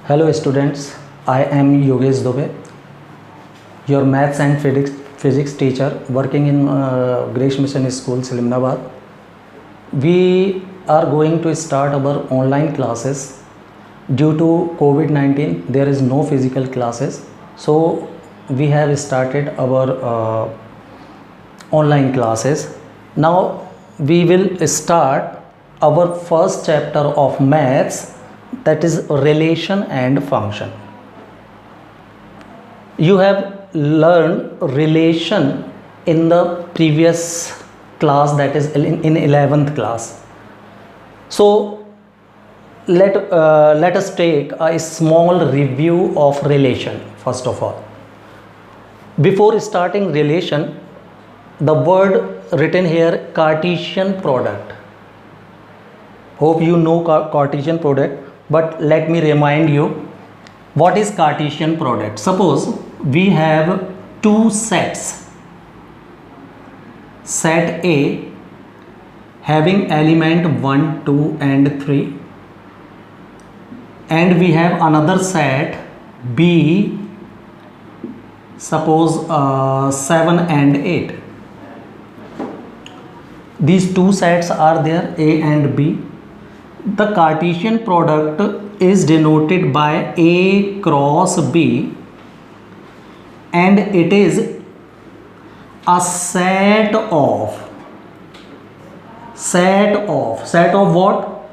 Hello students, I am Yogesh Dubey, your maths and physics teacher working in Grace Mission School, Salimnabad. We are going to start our online classes. Due to COVID-19, there is no physical classes. So we have started our online classes. Now we will start our first chapter of maths, that is relation and function. You have learned relation in the previous class, that is in 11th class. So let us take a small review of relation first of all. Before starting relation, the word written here, Cartesian product. Hope you know Cartesian product, but let me remind you what is Cartesian product. Suppose we have two sets, set A having element 1, 2 and 3, and we have another set B, suppose 7 and 8. These two sets are there, A and B. The Cartesian product is denoted by A cross B, and it is a set of what?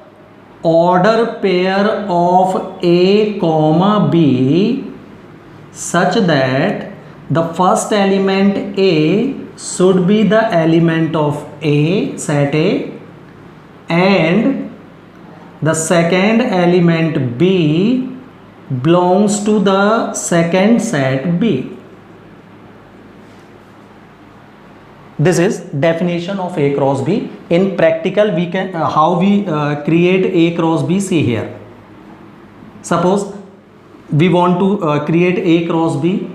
Order pair of A comma B such that the first element A should be the element of A, set A, and the second element B belongs to the second set B. This is definition of A cross B. In practical, we can how we create A cross B. See here. Suppose we want to create A cross B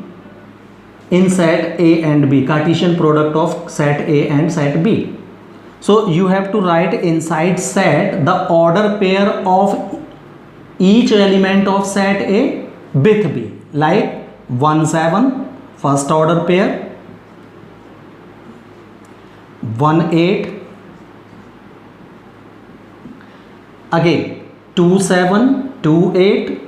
in set A and B, Cartesian product of set A and set B. So you have to write inside set the order pair of each element of set A with B, like 1 7 first order pair, 1 8, again 2 7 2 8,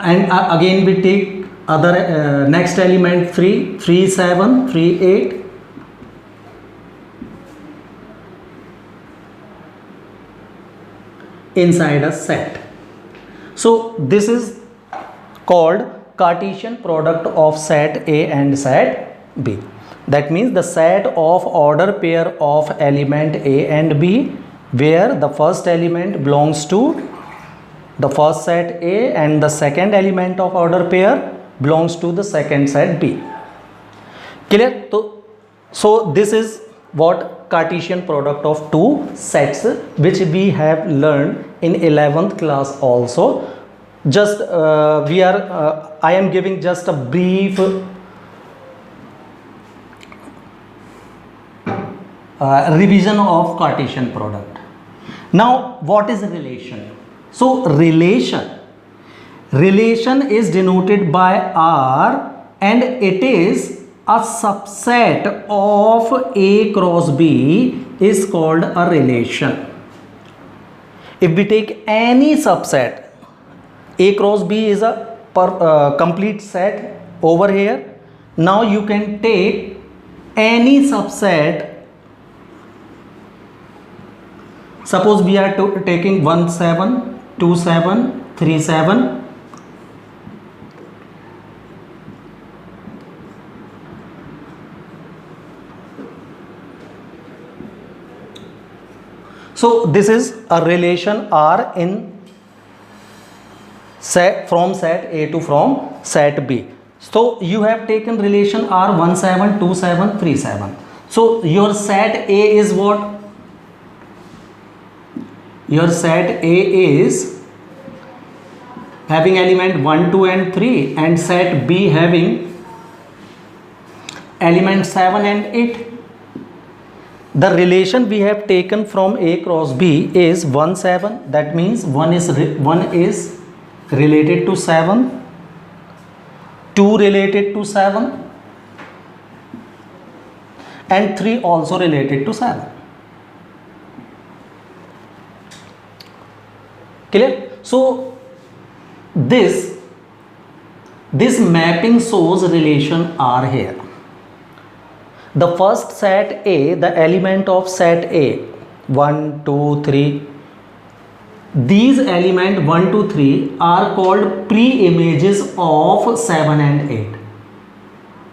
and again we take other next element 3 3 7 3 8, inside a set. So this is called Cartesian product of set A and set B. That means the set of order pair of element A and B, where the first element belongs to the first set A and the second element of order pair belongs to the second set B. Clear? So this is what Cartesian product of two sets, which we have learned in 11th class also. Just I am giving just a brief revision of Cartesian product. Now what is relation? So relation is denoted by R, and it is a subset of A cross B is called a relation. If we take any subset, A cross B is a complete set over here. Now you can take any subset. Suppose we are taking 1 7 2 7 3 7, so this is a relation R in set from set A to from set B. So you have taken relation R 1 7 2 7 3 7. So your set A is what? Your set A is having element 1 2 and 3, and set B having element 7 and 8. the relation we have taken from A cross B is 1 7. That means one is related to 7, 2 related to 7, and 3 also related to 7. Clear? So this mapping shows relation R here. The first set A, the element of set A, 1 2 3, these element 1 2 3 are called pre-images of 7 and 8.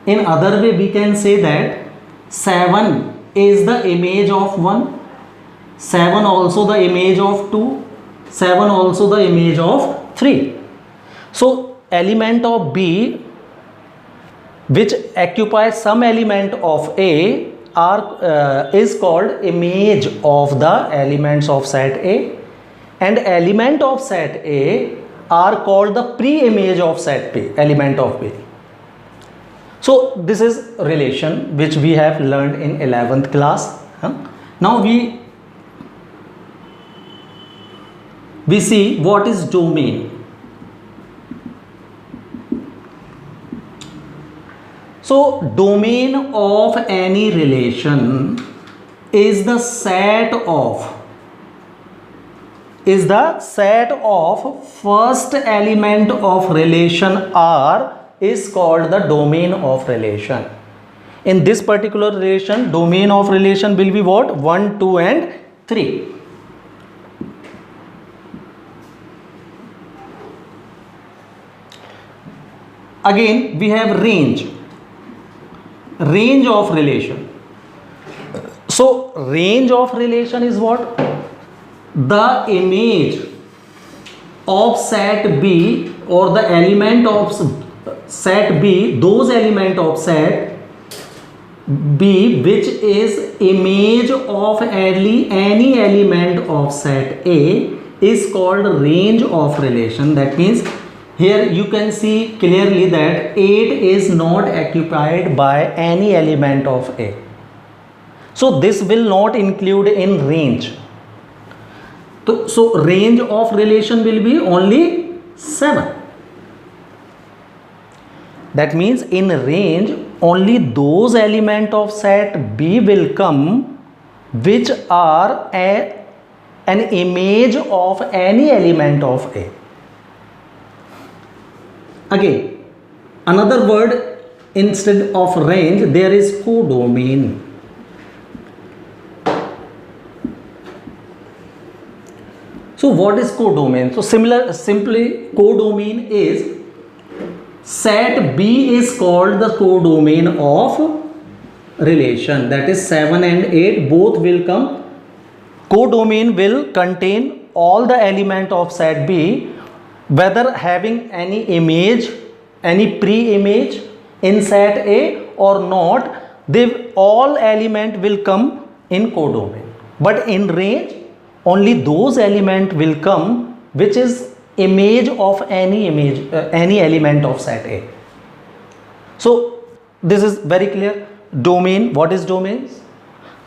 In other way we can say that 7 is the image of 1, 7 also the image of 2, 7 also the image of 3. So element of B which occupies some element of A is called image of the elements of set A, and element of set A are called the pre-image of set B, element of B. So this is relation which we have learned in 11th class. Now we see what is domain. So domain of any relation is the set of first element of relation R is called the domain of relation. In this particular relation, domain of relation will be what? 1 2 and 3. Again we have range of relation. So range of relation is what? The image of set B or the element of set B, those element of set B which is image of any element of set A is called range of relation. That means here you can see clearly that 8 is not occupied by any element of A. So this will not include in range. So range of relation will be only 7. That means in range only those element of set B will come which are an image of any element of A. Again, another word instead of range, there is codomain. So what is codomain? So simply codomain is set B is called the codomain of relation. That is 7 and 8 both will come. Codomain will contain all the element of set B, whether having any image, any pre-image in set A or not, they all element will come in codomain. But in range, only those element will come which is image of any element of set A. So this is very clear. Domain, what is domain?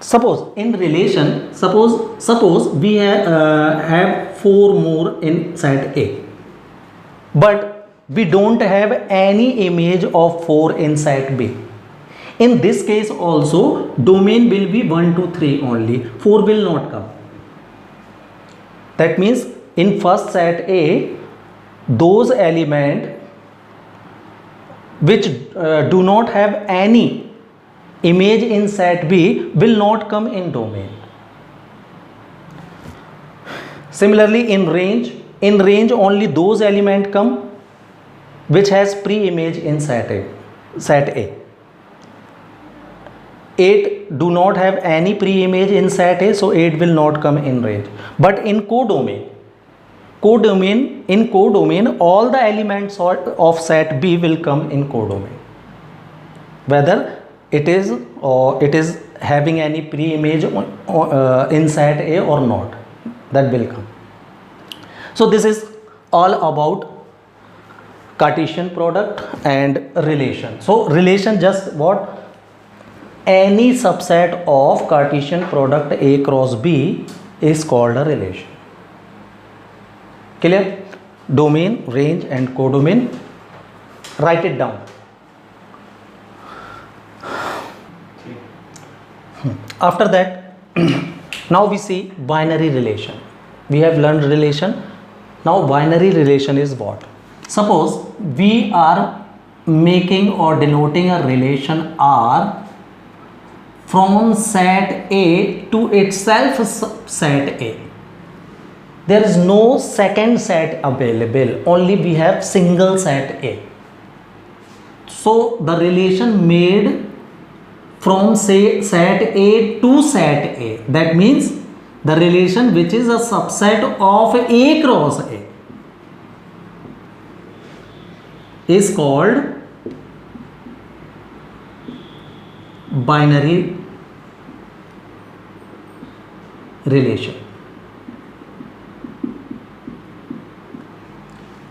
Suppose in relation, suppose we have 4 more in set A, but we don't have any image of 4 in set B. In this case also domain will be 1 2 3 only, 4 will not come. That means in first set A those element which do not have any image in set B will not come in domain. Similarly in range only those element come which has pre-image in set A. 8 do not have any pre-image in set A, so 8 will not come in range. But in codomain all the elements of set B will come in codomain, whether it is having any pre-image in set A or not, that will come. So this is all about Cartesian product and relation. So relation just what? any subset of Cartesian product A cross B is called a relation. Clear? Domain, range and codomain. Write it down. After that, now we see binary relation. We have learned relation. Now binary relation is what? Suppose we are making or denoting a relation R from set A to itself set A. There is no second set available, only we have single set A. So the relation made from say set A to set A, that means the relation which is a subset of A cross A is called binary relation.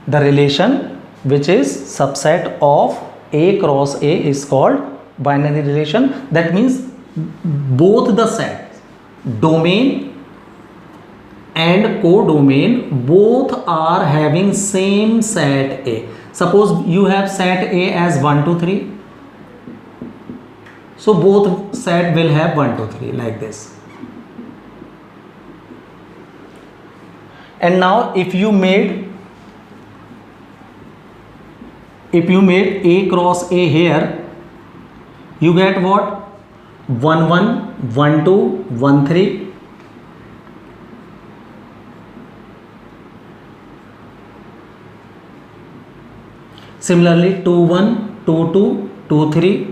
The relation which is subset of A cross A is called binary relation. That means both the sets, domain and codomain, both are having same set A. Suppose you have set A as 1 2 3, so both set will have 1 2 3 like this. And now if you made A cross A here, you get what? 1 1 1 2 1 3. Similarly 2 1 2 2 2 3.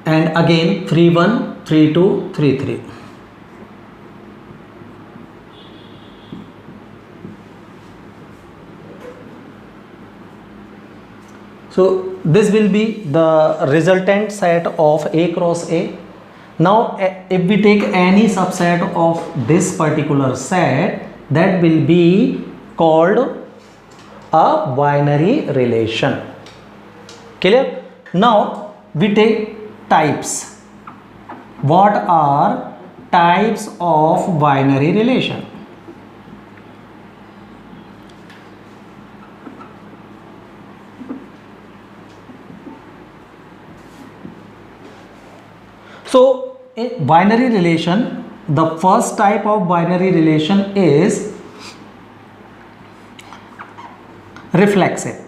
And again 3 1 3 2 3 3. So this will be the resultant set of A cross A. Now if we take any subset of this particular set, that will be called a binary relation. Clear? Now we take types. What are types of binary relation? So in binary relation, the first type of binary relation is reflexive.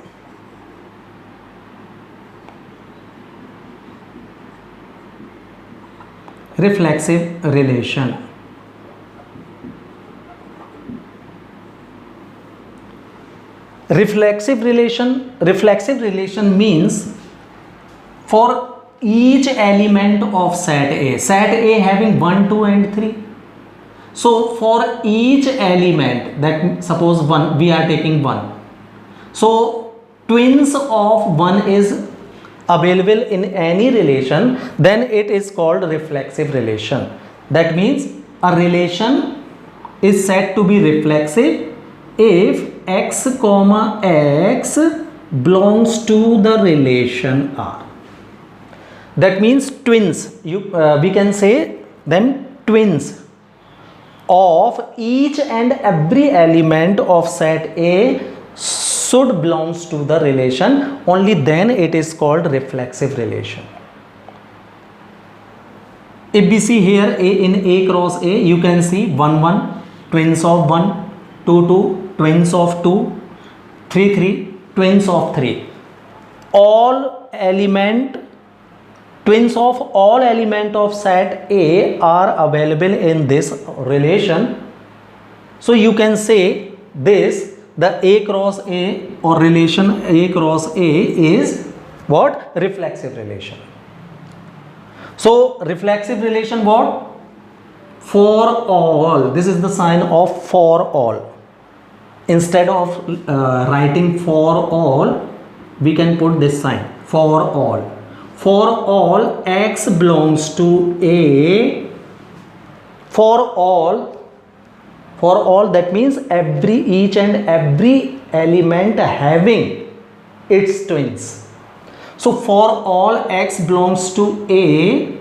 Reflexive relation. Reflexive relation means for each element of set A having 1 2 and 3. So for each element, that suppose 1, we are taking 1, so twins of 1 is available in any relation, then it is called reflexive relation. That means a relation is said to be reflexive if x comma x belongs to the relation R. That means twins, we can say them twins of each and every element of set A should belongs to the relation, only then it is called reflexive relation. If we see here in A cross A, you can see 1 1 twins of 1, 2 2 twins of 2, 3 3 twins of 3. Twins of all element of set A are available in this relation. So you can say this, the A cross A or relation A cross A is what? Reflexive relation. So reflexive relation what? For all. This is the sign of for all. Instead of writing for all, we can put this sign for all. For all x belongs to A, for all For all, that means each and every element having its twins. So for all x belongs to A,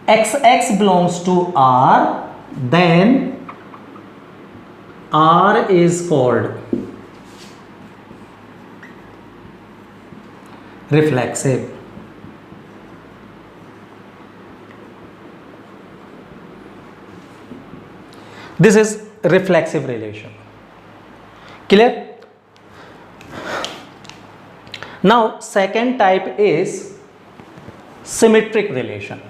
x belongs to R, then R is called reflexive. This is reflexive relation. Clear? Now second type is symmetric relation.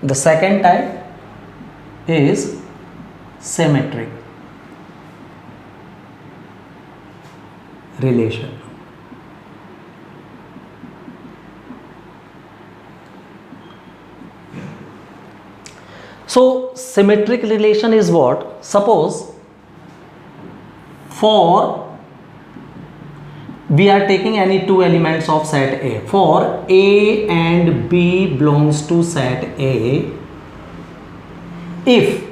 The second type is symmetric relation. So symmetric relation is what? Suppose for we are taking any two elements of set A. For A and B belongs to set A, if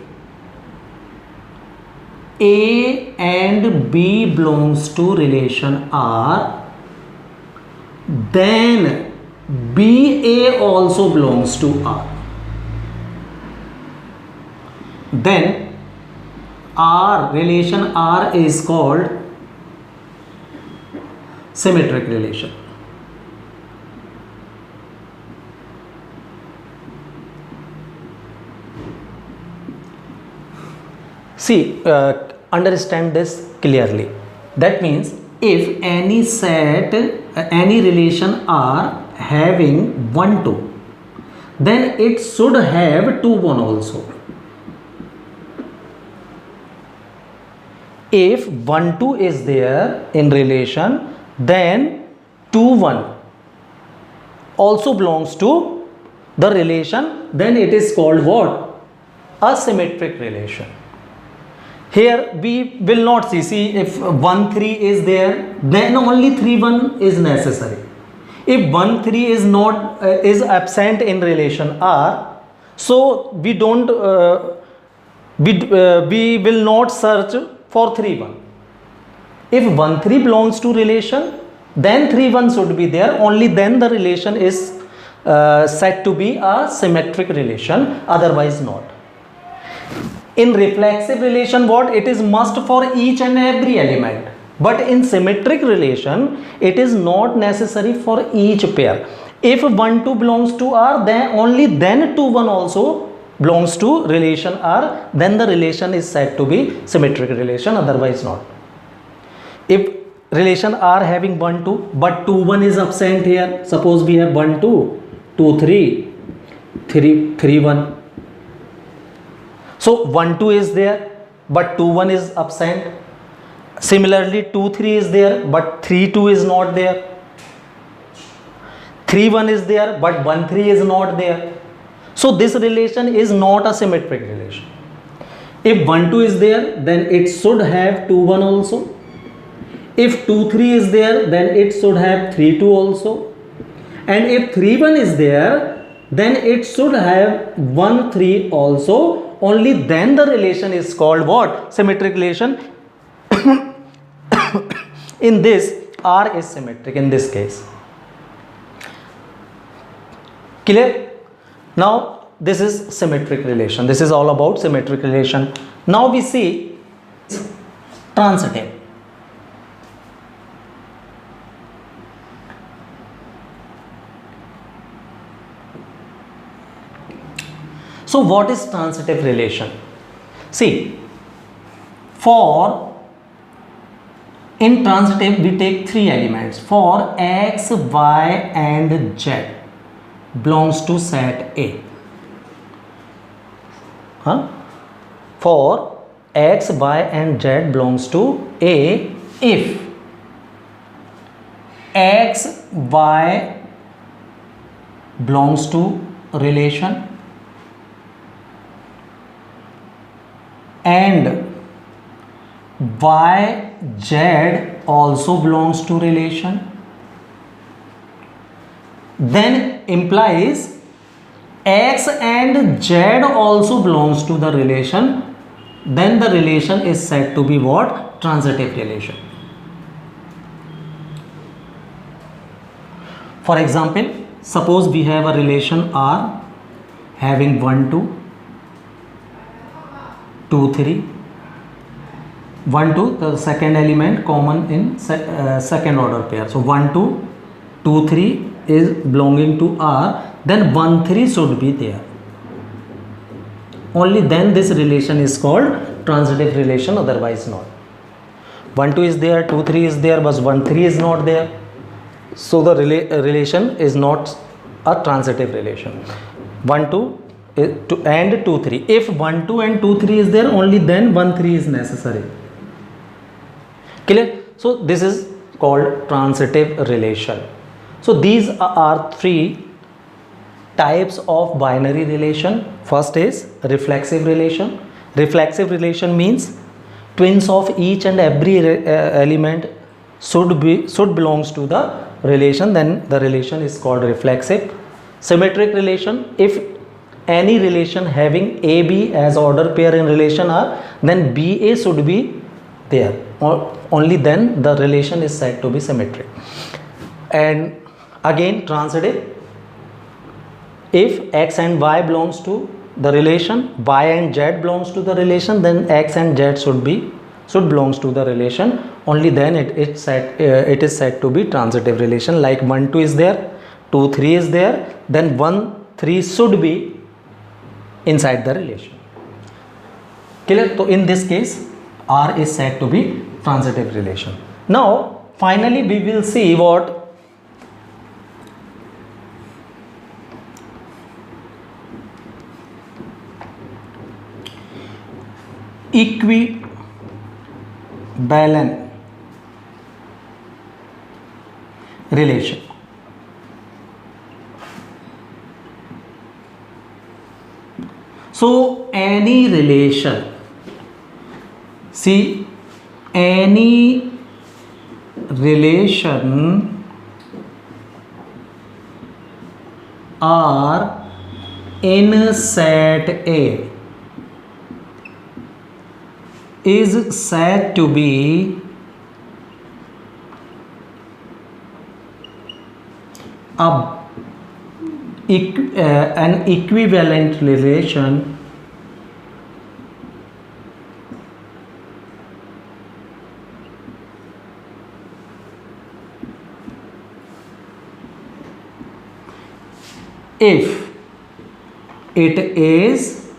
A and B belongs to relation R, then BA also belongs to R. Then R, relation R is called symmetric relation. See, understand this clearly. That means if any set, any relation R having 1, 2, then it should have 2, 1 also. If 1, 2 is there in relation, then 2, 1 also belongs to the relation, then it is called what? A symmetric relation. Here we will not see if 1, 3 is there, then only 3, 1 is necessary. If 1, 3 is not is absent in relation R, so we don't we will not search for 3, 1. If 1, 3 belongs to relation, then 3, 1 should be there. Only then the relation is said to be a symmetric relation, otherwise not. In reflexive relation, what? It is must for each and every element. But in symmetric relation, it is not necessary for each pair. If 1, 2 belongs to R, then only then 2, 1 also belongs to relation R, then the relation is said to be symmetric relation, otherwise not. If relation R having 1, 2, but 2, 1 is absent here, suppose we have 1, 2, 2, 3, 3, 1. So 1, 2 is there, but 2, 1 is absent. Similarly 2, 3 is there, but 3, 2 is not there. 3, 1 is there, but 1, 3 is not there. So this relation is not a symmetric relation. If 1, 2 is there, then it should have 2, 1 also. If 2, 3 is there, then it should have 3, 2 also. And if 3, 1 is there, then it should have 1, 3 also. Only then the relation is called what? Symmetric relation. In this, R is symmetric in this case. Clear? Now this is symmetric relation. This is all about symmetric relation. Now we see transitive. So what is transitive relation? See, in transitive we take three elements. For x, y and z belongs to set A. For x, y and z belongs to A if x, y belongs to relation and y, z also belongs to relation, then implies X and Z also belongs to the relation, then the relation is said to be what? Transitive relation. For example, suppose we have a relation R having 1 2 2 3 1 2, the second element common in second order pair. So 1 2 2 3 is belonging to R, then 1 3 should be there. Only then this relation is called transitive relation, otherwise not. 1 2 is there, 2 3 is there, but 1 3 is not there. So the relation is not a transitive relation. 1 2 and 2 3. If 1 2 and 2 3 is there, only then 1 3 is necessary. Clear? So this is called transitive relation. So these are three types of binary relation. First is reflexive relation. Reflexive relation means twins of each and every element should belongs to the relation, then the relation is called reflexive. Symmetric relation, if any relation having AB as order pair in relation R, then BA should be there, or only then the relation is said to be symmetric. And again transitive, if X and Y belongs to the relation, Y and Z belongs to the relation, then X and Z should belongs to the relation, only then it is said to be transitive relation. Like 1 2 is there, 2 3 is there, then 1 3 should be inside the relation. Clear? So in this case R is said to be transitive relation. Now finally we will see what equivalent relation. So any relation, see, any relation are in set A is said to be an equivalent relation if it is,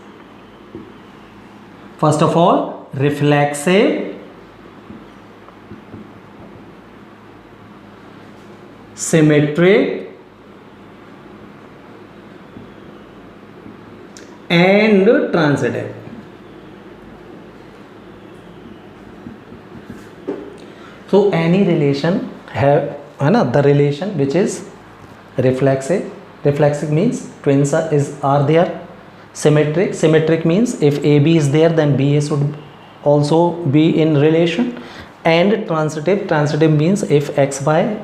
first of all, reflexive, symmetric, and transitive. So any relation have the relation which is reflexive. Reflexive means twins are there. Symmetric means if AB is there, then BA should also be in relation. And transitive means if XY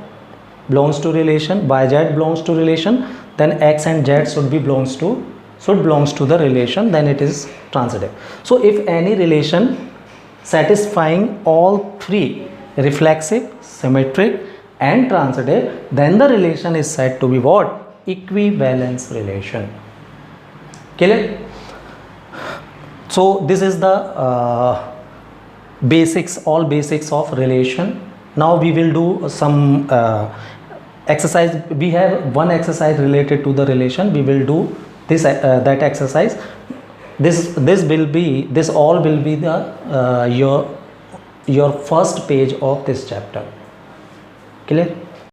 belongs to relation, YZ belongs to relation, then X and Z should belongs to the relation, then it is transitive. So if any relation satisfying all three, reflexive, symmetric and transitive, then the relation is said to be what? Equivalence relation. Clear? So this is the all basics of relation. Now we will do some exercise. We have one exercise related to the relation. We will do this that exercise. This all will be the your first page of this chapter. Clear?